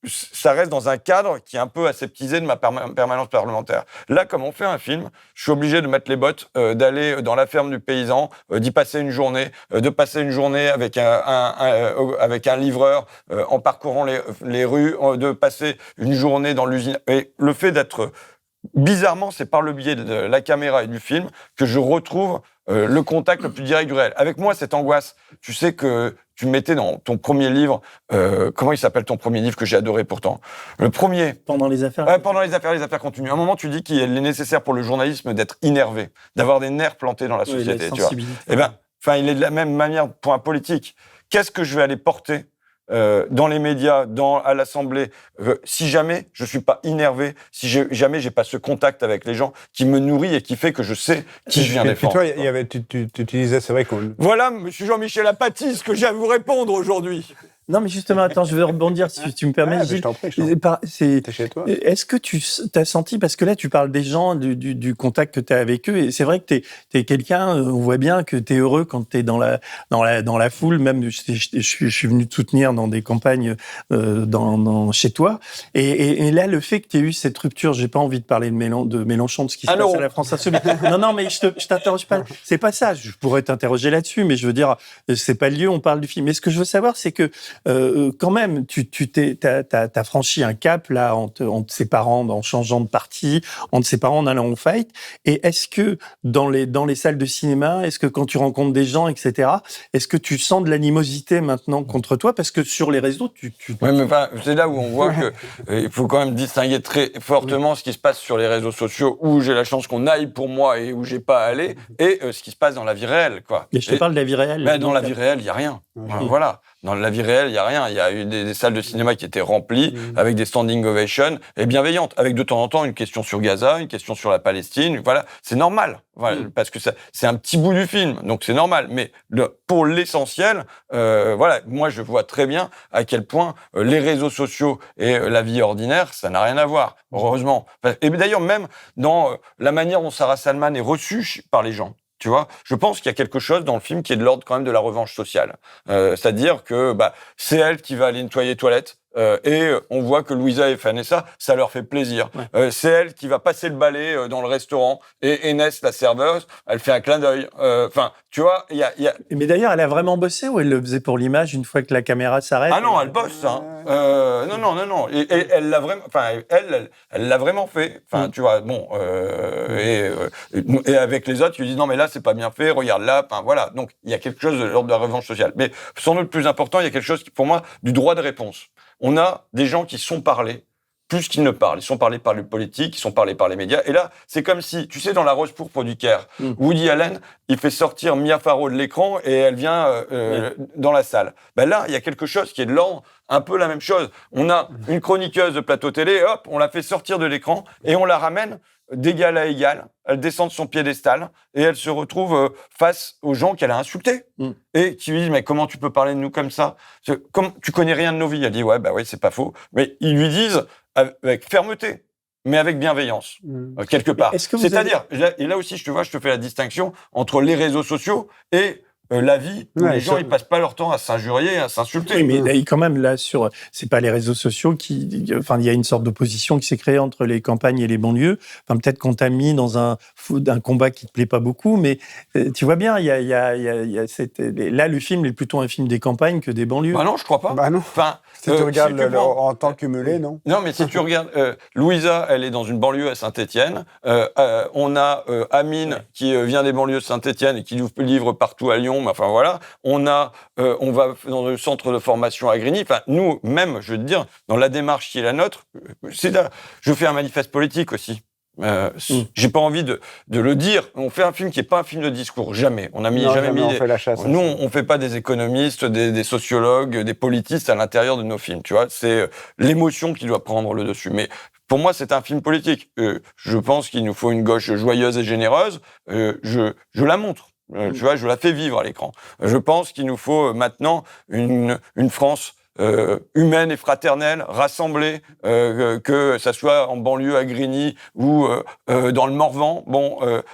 ça reste dans un cadre qui est un peu aseptisé de ma permanence parlementaire. Là, comme on fait un film, je suis obligé de mettre les bottes, d'aller dans la ferme du paysan, d'y passer une journée, de passer une journée avec un livreur, en parcourant les rues, de passer une journée dans l'usine. Et le fait d'être... Bizarrement, c'est par le biais de la caméra et du film que je retrouve le contact le plus direct du réel. Avec moi, cette angoisse, tu sais que tu mettais dans ton premier livre, comment il s'appelle ton premier livre que j'ai adoré pourtant? Le premier. Pendant les affaires. Ouais, pendant les affaires continues. À un moment, tu dis qu'il est nécessaire pour le journalisme d'être innervé, d'avoir des nerfs plantés dans la société. Tu vois. Eh ben, enfin, il est de la même manière pour un politique. Qu'est-ce que je vais aller porter dans les médias, à l'Assemblée, si jamais je suis pas innervé, si jamais j'ai pas ce contact avec les gens qui me nourrit et qui fait que je sais qui je viens défendre. Et toi, tu utilisais, c'est vrai qu'on... Voilà, monsieur Jean-Michel Apathy, ce que j'ai à vous répondre aujourd'hui. Non, mais justement, attends, je vais rebondir si tu me permets. Je t'en prie. T'es chez toi. Est-ce que tu as senti, parce que là, tu parles des gens, du contact que tu as avec eux, et c'est vrai que t'es quelqu'un, on voit bien que t'es heureux quand t'es dans la foule, même je suis venu te soutenir dans des campagnes chez toi, et là, le fait que t'aies eu cette rupture, j'ai pas envie de parler de Mélenchon, de ce qui se passe à la France Insoumise. Non, mais je t'interroge pas. C'est pas ça. Je pourrais t'interroger là-dessus, mais je veux dire, c'est pas le lieu, on parle du film. Mais ce que je veux savoir, c'est que quand même, t'as franchi un cap là en te séparant, en changeant de parti, en te séparant, en allant au fight. Et est-ce que dans les salles de cinéma, est-ce que quand tu rencontres des gens, etc., est-ce que tu sens de l'animosité maintenant contre toi? Parce que sur les réseaux, Ouais, mais enfin, c'est là où on voit que il faut quand même distinguer très fortement ce qui se passe sur les réseaux sociaux où j'ai la chance qu'on aille pour moi et où j'ai pas à aller, et ce qui se passe dans la vie réelle, quoi. Mais je te parle de la vie réelle. Mais dans la vie réelle, il y a rien. Voilà. Dans la vie réelle, il y a rien. Il y a eu des salles de cinéma qui étaient remplies avec des standing ovations et bienveillantes, avec de temps en temps une question sur Gaza, une question sur la Palestine. Voilà, c'est normal. Voilà, parce que c'est un petit bout du film, donc c'est normal. Mais pour l'essentiel, voilà, moi je vois très bien à quel point les réseaux sociaux et la vie ordinaire, ça n'a rien à voir. Heureusement. Et d'ailleurs, même dans la manière dont Sarah Salman est reçue par les gens. Tu vois, je pense qu'il y a quelque chose dans le film qui est de l'ordre quand même de la revanche sociale. C'est-à-dire que c'est elle qui va aller nettoyer les toilettes et on voit que Louisa et Vanessa, ça leur fait plaisir. C'est elle qui va passer le balai dans le restaurant, et Inès, la serveuse, elle fait un clin d'œil. Enfin, tu vois, il y a... Mais d'ailleurs, elle a vraiment bossé ou elle le faisait pour l'image une fois que la caméra s'arrête? Ah non, elle bosse, hein. Non. Et elle l'a vraiment, enfin, elle l'a vraiment fait. Enfin, tu vois, bon, et avec les autres, ils disent non, mais là, c'est pas bien fait, regarde là, enfin, voilà. Donc, il y a quelque chose de l'ordre de la revanche sociale. Mais sans doute plus important, il y a quelque chose, pour moi, du droit de réponse. On a des gens qui sont parlés plus qu'ils ne parlent. Ils sont parlés par le politique, ils sont parlés par les médias. Et là, c'est comme si, tu sais, dans La Rose pourpre du Caire, Woody Allen, il fait sortir Mia Farrow de l'écran et elle vient dans la salle. Ben là, il y a quelque chose qui est de l'ordre, un peu la même chose. On a une chroniqueuse de plateau télé, hop, on la fait sortir de l'écran et on la ramène d'égal à égal. Elle descend de son piédestal et elle se retrouve face aux gens qu'elle a insultés et qui lui disent mais comment tu peux parler de nous comme ça? Tu connais rien de nos vies. Elle dit ouais, bah oui, c'est pas faux. Mais ils lui disent avec fermeté, mais avec bienveillance, quelque part. C'est-à-dire, et là aussi, je te fais la distinction entre les réseaux sociaux et la vie où les gens ils passent pas leur temps à s'injurier, à s'insulter. Oui, mais là, quand même là c'est pas les réseaux sociaux il y a une sorte d'opposition qui s'est créée entre les campagnes et les banlieues. Enfin peut-être qu'on t'a mis dans un combat qui te plaît pas beaucoup, mais tu vois bien il y a là le film est plutôt un film des campagnes que des banlieues. Bah non, je crois pas. Bah non. Enfin, si tu regardes en temps cumulé, non. Non, mais si tu regardes Louisa, elle est dans une banlieue à Saint-Étienne. On a Amine qui vient des banlieues de Saint-Étienne et qui nous livre partout à Lyon. Enfin voilà, on va dans le centre de formation à Grigny. Enfin, nous, même, je veux te dire, dans la démarche qui est la nôtre, je fais un manifeste politique aussi. J'ai pas envie de le dire. On fait un film qui est pas un film de discours, jamais. On a jamais mis. On fait la chasse. Nous, on fait pas des économistes, des sociologues, des politistes à l'intérieur de nos films. Tu vois, c'est l'émotion qui doit prendre le dessus. Mais pour moi, c'est un film politique. Je pense qu'il nous faut une gauche joyeuse et généreuse. Je la montre. Tu vois, je la fais vivre à l'écran. Je pense qu'il nous faut maintenant une France humaine et fraternelle, rassemblée, que ça soit en banlieue à Grigny ou dans le Morvan,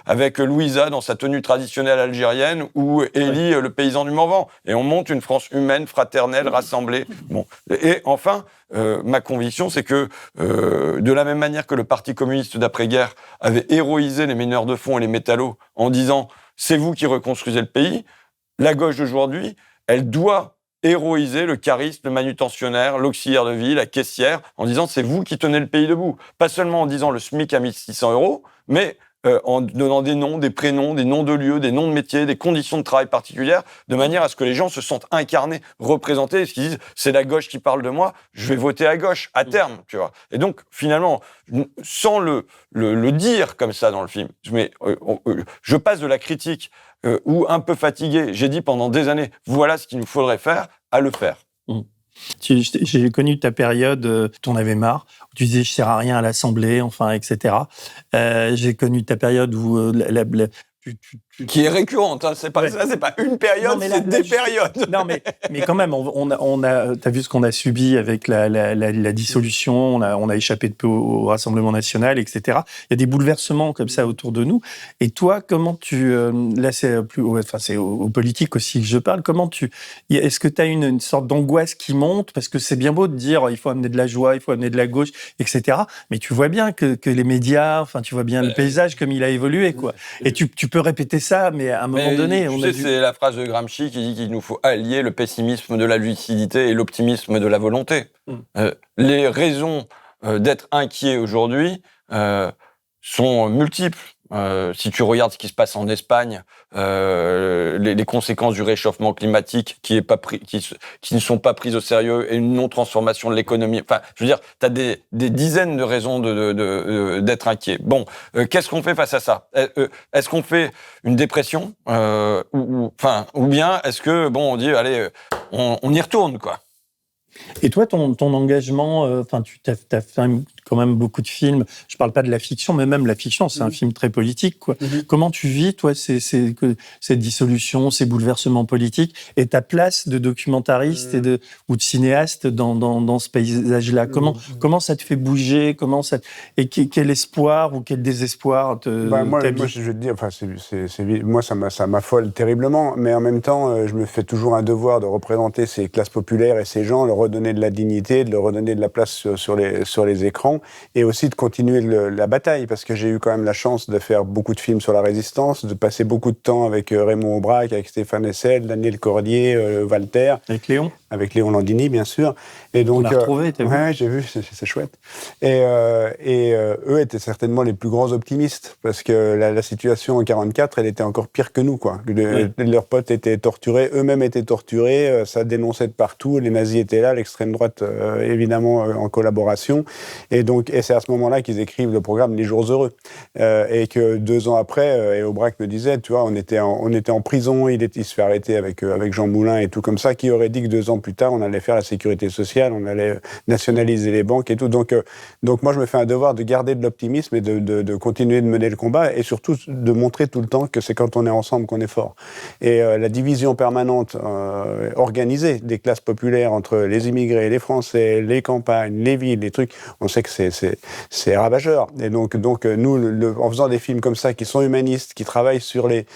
avec Louisa dans sa tenue traditionnelle algérienne ou Élie, le paysan du Morvan. Et on monte une France humaine, fraternelle, rassemblée. Bon. Et enfin, ma conviction, c'est que de la même manière que le Parti communiste d'après-guerre avait héroïsé les mineurs de fond et les métallos en disant c'est vous qui reconstruisez le pays, la gauche d'aujourd'hui, elle doit héroïser le cariste, le manutentionnaire, l'auxiliaire de vie, la caissière, en disant c'est vous qui tenez le pays debout. Pas seulement en disant le SMIC à 1 600 €, mais en donnant des noms, des prénoms, des noms de lieux, des noms de métiers, des conditions de travail particulières, de manière à ce que les gens se sentent incarnés, représentés, et qu'ils disent c'est la gauche qui parle de moi, je vais voter à gauche, à terme, tu vois. Et donc, finalement, sans le dire comme ça dans le film, je passe de la critique ou un peu fatigué, j'ai dit pendant des années, voilà ce qu'il nous faudrait faire, à le faire. J'ai connu ta période, t'en avais marre, où tu disais je sers à rien à l'Assemblée, enfin, etc. J'ai connu ta période où qui est récurrente, hein. C'est pas une période, c'est des périodes. Non, mais quand même, t'as vu ce qu'on a subi avec la dissolution, on a échappé de peu au Rassemblement national, etc. Il y a des bouleversements comme ça autour de nous. Et toi, comment là, c'est c'est aux politiques aussi que je parle. Est-ce que t'as une sorte d'angoisse qui monte parce que c'est bien beau de dire il faut amener de la joie, il faut amener de la gauche, etc. Mais tu vois bien que les médias, enfin, tu vois bien le paysage comme il a évolué, quoi. Et tu peux répéter ça, mais à un moment donné... C'est la phrase de Gramsci qui dit qu'il nous faut allier le pessimisme de la lucidité et l'optimisme de la volonté. Les raisons d'être inquiet aujourd'hui sont multiples. Si tu regardes ce qui se passe en Espagne, les conséquences du réchauffement climatique qui ne sont pas prises au sérieux et une non-transformation de l'économie. Enfin, je veux dire, tu as des dizaines de raisons d'être inquiet. Bon, qu'est-ce qu'on fait face à ça? Est-ce qu'on fait une dépression ou bien est-ce que on dit allez, on y retourne, quoi? Et toi, ton engagement, tu as fait quand même beaucoup de films. Je parle pas de la fiction, mais même la fiction, c'est un film très politique, quoi. Comment tu vis, toi, cette dissolution, ces bouleversements politiques, et ta place de documentariste ou de cinéaste dans ce paysage-là? Comment ça te fait bouger? Quel espoir ou quel désespoir moi, je veux te dire, moi, ça m'affole terriblement, mais en même temps, je me fais toujours un devoir de représenter ces classes populaires et ces gens, leur redonner de la dignité, de leur redonner de la place sur les écrans, et aussi de continuer la bataille, parce que j'ai eu quand même la chance de faire beaucoup de films sur la résistance, de passer beaucoup de temps avec Raymond Aubrac, avec Stéphane Hessel, Daniel Cordier, Walter. Avec Léon Landini, bien sûr. Et donc, on l'a retrouvé, t'as vu ? Ouais, j'ai vu, c'est chouette. Et eux étaient certainement les plus grands optimistes, parce que la situation en 44, elle était encore pire que nous, quoi. Leurs potes étaient torturés, eux-mêmes étaient torturés, ça dénonçait de partout, les nazis étaient là, l'extrême droite, évidemment, en collaboration. Et c'est à ce moment-là qu'ils écrivent le programme Les Jours Heureux. Et que 2 ans après, et Aubrac me disait, tu vois, on était en prison, il se fait arrêter avec Jean Moulin et tout comme ça, qui aurait dit que 2 ans plus tard, on allait faire la sécurité sociale, on allait nationaliser les banques et tout. Donc moi, je me fais un devoir de garder de l'optimisme et de continuer de mener le combat, et surtout de montrer tout le temps que c'est quand on est ensemble qu'on est fort. Et la division permanente organisée des classes populaires entre les immigrés, les Français, les campagnes, les villes, les trucs, on sait que c'est ravageur. Et donc nous, en faisant des films comme ça, qui sont humanistes, qui travaillent sur les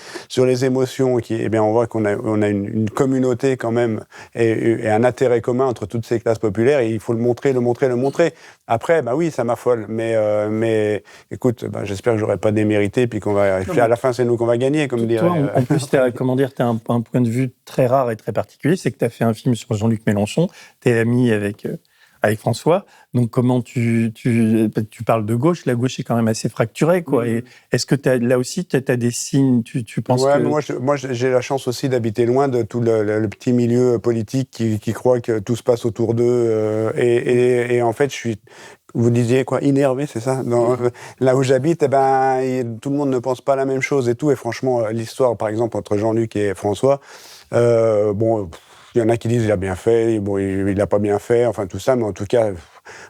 émotions, on voit qu'on a une communauté quand même, et un intérêt commun entre toutes ces classes populaires, et il faut le montrer. Après, oui, ça m'affole, mais écoute, j'espère que j'aurai pas démérité, puis à la fin, c'est nous qu'on va gagner, comme dirait... Toi, en plus, t'as un point de vue très rare et très particulier, c'est que tu as fait un film sur Jean-Luc Mélenchon, t'es ami avec François, donc comment tu parles de gauche, la gauche est quand même assez fracturée, quoi. Et est-ce que là aussi, tu as des signes, tu penses que... Moi, j'ai la chance aussi d'habiter loin de tout le petit milieu politique qui croit que tout se passe autour d'eux, et en fait, je suis... Vous disiez quoi, énervé, c'est ça? Là où j'habite, tout le monde ne pense pas la même chose et tout. Et franchement, l'histoire, par exemple, entre Jean-Luc et François, il y en a qui disent il a bien fait, il n'a pas bien fait, enfin tout ça, mais en tout cas,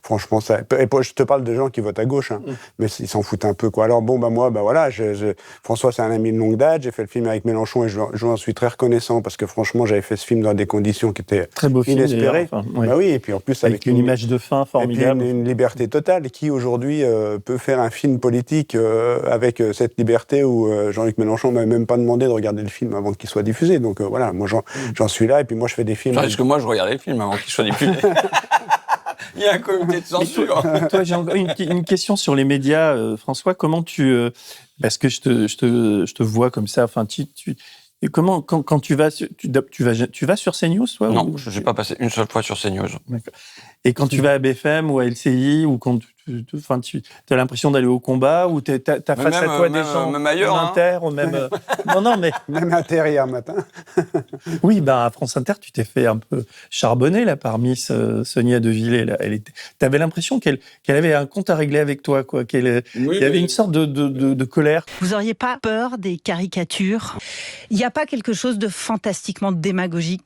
franchement, ça. Et je te parle de gens qui votent à gauche, mais ils s'en foutent un peu, quoi. Alors moi, voilà, François, c'est un ami de longue date, j'ai fait le film avec Mélenchon et je en suis très reconnaissant, parce que franchement, j'avais fait ce film dans des conditions qui étaient très beau inespérées. Oui, et puis en plus avec une image de fin formidable. Et puis une liberté totale. Qui aujourd'hui peut faire un film politique avec cette liberté où Jean-Luc Mélenchon m'avait même pas demandé de regarder le film avant qu'il soit diffusé. Donc voilà, moi j'en suis là, et puis moi je fais des films. Parce que moi je regardais le film avant qu'il soit diffusé. Il y a un comité de censure. Toi, j'ai encore une question sur les médias, François. Comment parce que je te vois comme ça. Enfin, comment quand tu vas sur CNews, toi? Non, je n'ai pas passé une seule fois sur CNews. D'accord. Et quand tu vas à BFM ou à LCI, ou quand tu as l'impression d'aller au combat, ou t'as face à toi des gens même ailleurs, Inter, ou même non mais même Inter hier matin. Oui, à France Inter, tu t'es fait un peu charbonner là par Miss Sonia De Villers. T'avais l'impression qu'elle avait un compte à régler avec toi, quoi. Il y avait une sorte de colère. Vous auriez pas peur des caricatures? Il n'y a pas quelque chose de fantastiquement démagogique?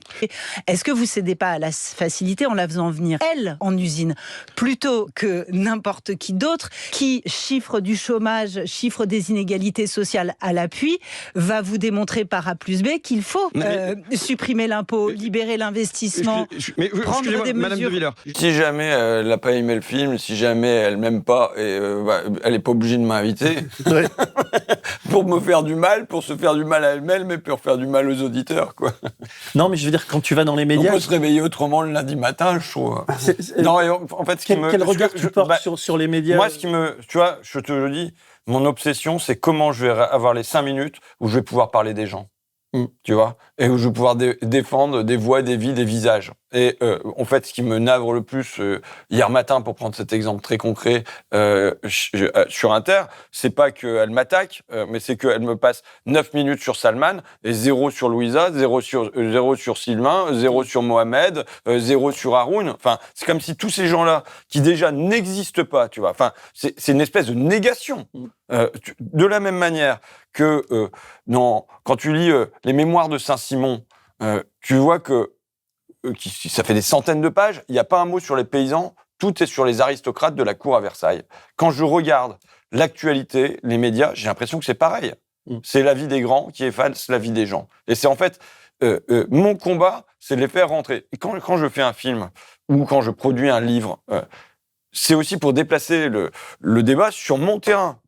Est-ce que vous cédez pas à la facilité en la faisant venir elle en usine plutôt que n'importe qui d'autre qui, chiffre du chômage, chiffre des inégalités sociales à l'appui, va vous démontrer par A plus B qu'il faut supprimer l'impôt, libérer l'investissement, prendre des Madame mesures... De Villers. Si jamais elle n'a pas aimé le film, si jamais elle m'aime pas, elle n'est pas obligée de m'inviter pour me faire du mal, pour se faire du mal à elle-même, mais pour faire du mal aux auditeurs, quoi. Non, mais je veux dire, quand tu vas dans les médias... On peut se réveiller autrement le lundi matin, je trouve. Non, en fait, quel regard tu portes sur les médias? Moi, tu vois, je te le dis, mon obsession, c'est comment je vais avoir les 5 minutes où je vais pouvoir parler des gens. Tu vois, et où je vais pouvoir défendre des voix, des vies, des visages. Et en fait, ce qui me navre le plus hier matin, pour prendre cet exemple très concret, sur Inter, c'est pas qu'elle m'attaque, mais c'est qu'elle me passe 9 minutes sur Salman, et 0 sur Louisa, 0 sur Sylvain, 0 sur Mohamed, 0 sur Haroun. Enfin, c'est comme si tous ces gens-là, qui déjà n'existent pas, tu vois, enfin, c'est une espèce de négation. De la même manière que quand tu lis les Mémoires de Saint-Simon, tu vois que ça fait des centaines de pages, il n'y a pas un mot sur les paysans, tout est sur les aristocrates de la cour à Versailles. Quand je regarde l'actualité, les médias, j'ai l'impression que c'est pareil. C'est la vie des grands qui efface la vie des gens. Et c'est en fait, mon combat, c'est de les faire rentrer. Et quand je fais un film, ou quand je produis un livre, c'est aussi pour déplacer le débat sur mon terrain.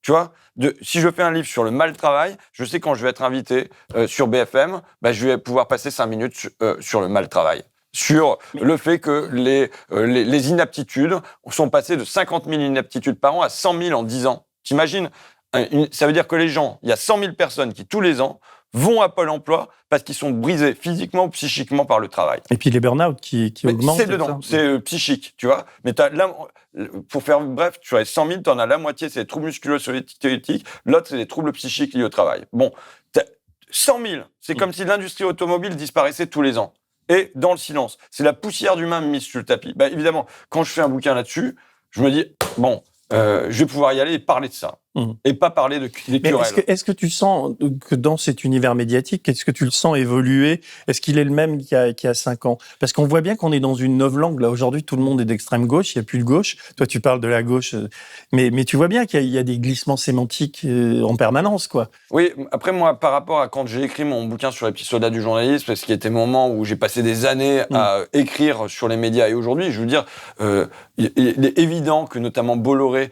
Tu vois, si je fais un livre sur le mal-travail, je sais quand je vais être invité sur BFM, je vais pouvoir passer 5 minutes sur le mal-travail. sur le fait que les inaptitudes sont passées de 50 000 inaptitudes par an à 100 000 en 10 ans. T'imagines? Ça veut dire que les gens, il y a 100 000 personnes qui, tous les ans, vont à Pôle emploi parce qu'ils sont brisés physiquement ou psychiquement par le travail. Et puis les burn-out qui augmentent. C'est dedans, c'est psychique, tu vois. Mais pour faire bref, sur les 100 000, tu en as la moitié, c'est les troubles musculo-squelettiques, l'autre, c'est les troubles psychiques liés au travail. Bon, 100 000, c'est comme si l'industrie automobile disparaissait tous les ans. Et dans le silence. C'est la poussière d'humain mise sur le tapis. Bah, évidemment, quand je fais un bouquin là-dessus, je me dis, bon, je vais pouvoir y aller et parler de ça. Et pas parler des querelles. Est-ce que tu sens que dans cet univers médiatique, est-ce que tu le sens évoluer? Est-ce qu'il est le même qu'il y a 5 ans? Parce qu'on voit bien qu'on est dans une novlangue. Là, aujourd'hui, tout le monde est d'extrême gauche, il n'y a plus de gauche. Toi, tu parles de la gauche. Mais tu vois bien qu'il y a des glissements sémantiques en permanence, quoi. Oui, après, moi, par rapport à quand j'ai écrit mon bouquin sur les petits soldats du journalisme, parce qu'il était un moment où j'ai passé des années à écrire sur les médias, et aujourd'hui, je veux dire, il est évident que notamment Bolloré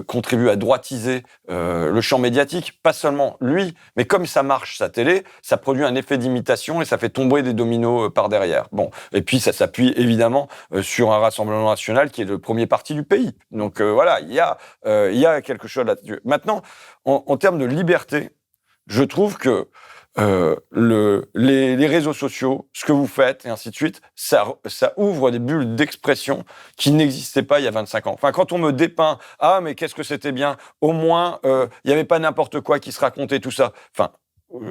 contribue à droitiser le champ médiatique, pas seulement lui, mais comme ça marche, sa télé, ça produit un effet d'imitation et ça fait tomber des dominos par derrière. Bon, et puis ça s'appuie évidemment sur un Rassemblement national qui est le premier parti du pays. Donc voilà, il y a quelque chose là-dessus. Maintenant, en termes de liberté, je trouve que les réseaux sociaux, ce que vous faites, et ainsi de suite, ça ouvre des bulles d'expression qui n'existaient pas il y a 25 ans. Enfin, quand on me dépeint, ah, mais qu'est-ce que c'était bien, au moins, il n'y avait pas n'importe quoi qui se racontait, tout ça. Enfin,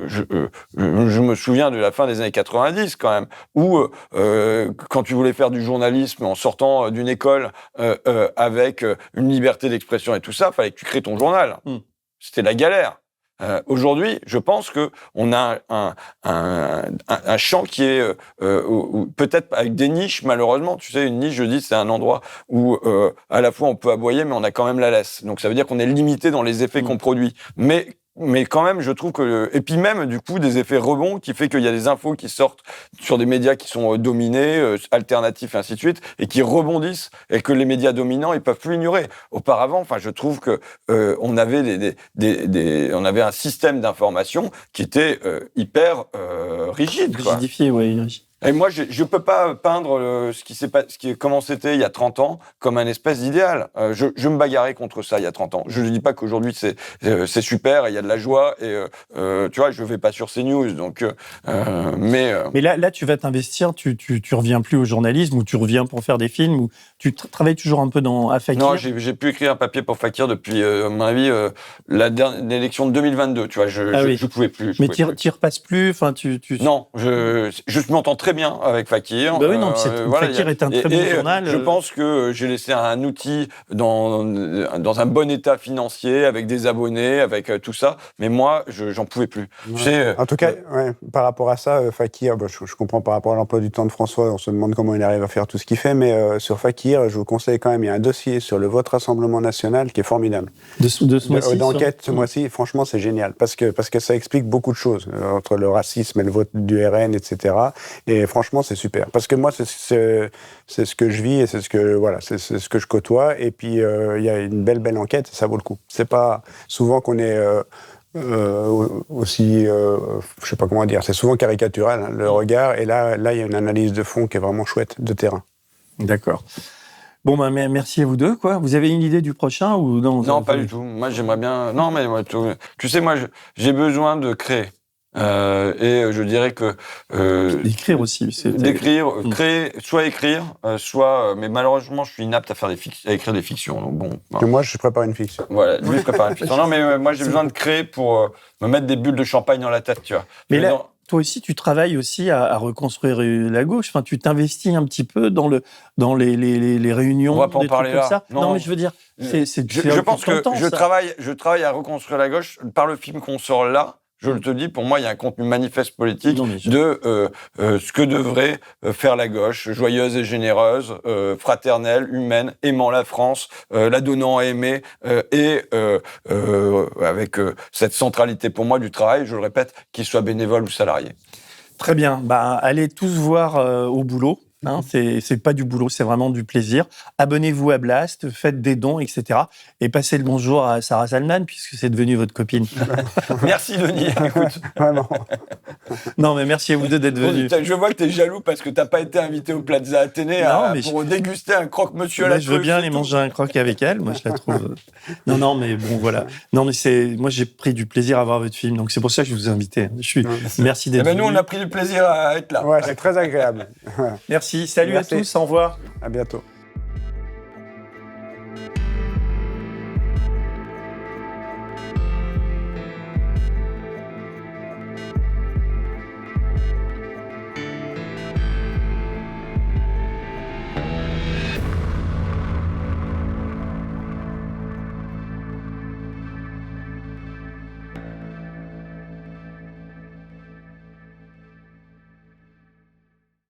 je me souviens de la fin des années 90, quand même, où, quand tu voulais faire du journalisme en sortant d'une école avec une liberté d'expression et tout ça, fallait que tu crées ton journal. C'était la galère. Aujourd'hui, je pense que on a un champ qui est peut-être avec des niches, malheureusement. Tu sais, une niche, je dis, c'est un endroit où à la fois on peut aboyer, mais on a quand même la laisse. Donc ça veut dire qu'on est limité dans les effets qu'on produit. Mais quand même, je trouve que... Et puis même, du coup, des effets rebonds qui fait qu'il y a des infos qui sortent sur des médias qui sont dominés, alternatifs, et ainsi de suite, et qui rebondissent, et que les médias dominants, ils peuvent plus ignorer. Auparavant, enfin, je trouve que on avait on avait un système d'information qui était hyper rigide. Rigidifié, oui. Et moi, je peux pas peindre comment c'était il y a 30 ans comme un espèce d'idéal. Je me bagarrais contre ça il y a 30 ans. Je ne dis pas qu'aujourd'hui c'est super, il y a de la joie et tu vois, je vais pas sur CNews, donc mais là tu vas t'investir, tu reviens plus au journalisme ou tu reviens pour faire des films ou tu travailles toujours un peu à Fakir. Non, j'ai pu écrire un papier pour Fakir depuis à mon avis l'élection de 2022. Tu vois, je pouvais plus. Mais tu repasses plus, enfin Non, je m'entends très bien avec Fakir. Bah oui, non, Fakir est un très bon journal. Je pense que j'ai laissé un outil dans un bon état financier, avec des abonnés, avec tout ça. Mais moi, j'en pouvais plus. Ouais. Tu sais, en tout cas, par rapport à ça, Fakir, je comprends par rapport à l'emploi du temps de François, on se demande comment il arrive à faire tout ce qu'il fait, mais sur Fakir, je vous conseille quand même, il y a un dossier sur le vote Rassemblement national qui est formidable. De ce mois-ci d'enquête ce mois-ci, franchement, c'est génial, parce que ça explique beaucoup de choses, entre le racisme et le vote du RN, etc. Et franchement, c'est super. Parce que moi, c'est ce que je vis et c'est ce que je côtoie. Et puis, il y a une belle enquête et ça vaut le coup. C'est pas souvent qu'on est aussi, je sais pas comment dire, c'est souvent caricatural, hein, le regard. Et là, il y a une analyse de fond qui est vraiment chouette, de terrain. D'accord. Bon, merci à vous deux, quoi. Vous avez une idée du prochain ou non? Non, pas du tout. Moi, j'aimerais bien... Non, mais tu sais, moi, j'ai besoin de créer. Et je dirais que d'écrire aussi, créer, soit écrire, soit mais malheureusement je suis inapte à écrire des fictions. Donc bon. Et moi je prépare une fiction. Voilà, lui je prépare une fiction. Non mais moi j'ai besoin de créer pour me mettre des bulles de champagne dans la tête, tu vois. Mais là, toi aussi tu travailles aussi à reconstruire la gauche. Enfin, tu t'investis un petit peu dans les réunions. On va pas en parler là. Ça. Non, mais je veux dire, je pense que je travaille à reconstruire la gauche par le film qu'on sort là. Je te dis, pour moi, il y a un contenu manifeste politique de ce que devrait faire la gauche, joyeuse et généreuse, fraternelle, humaine, aimant la France, la donnant à aimer, et avec cette centralité pour moi du travail, je le répète, qu'il soit bénévole ou salarié. Très bien. Allez tous voir au boulot. Hein, c'est pas du boulot, c'est vraiment du plaisir. Abonnez-vous à Blast, faites des dons, etc. Et passez le bonjour à Sarah Salman, puisque c'est devenu votre copine. Merci Denis. Écoute. Vraiment. Non, mais merci à vous deux d'être venus. Je vois que t'es jaloux parce que t'as pas été invité au Plaza Athénée pour déguster un croque-monsieur à la je veux bien aller manger un croque avec elle. Moi, je la trouve. Non, mais bon, voilà. Non, mais moi, j'ai pris du plaisir à voir votre film, donc c'est pour ça que je vous ai invité. Merci d'être venu. Nous, on a pris du plaisir à être là. Ouais, c'est très agréable. Merci. Salut à tous. Au revoir. À bientôt.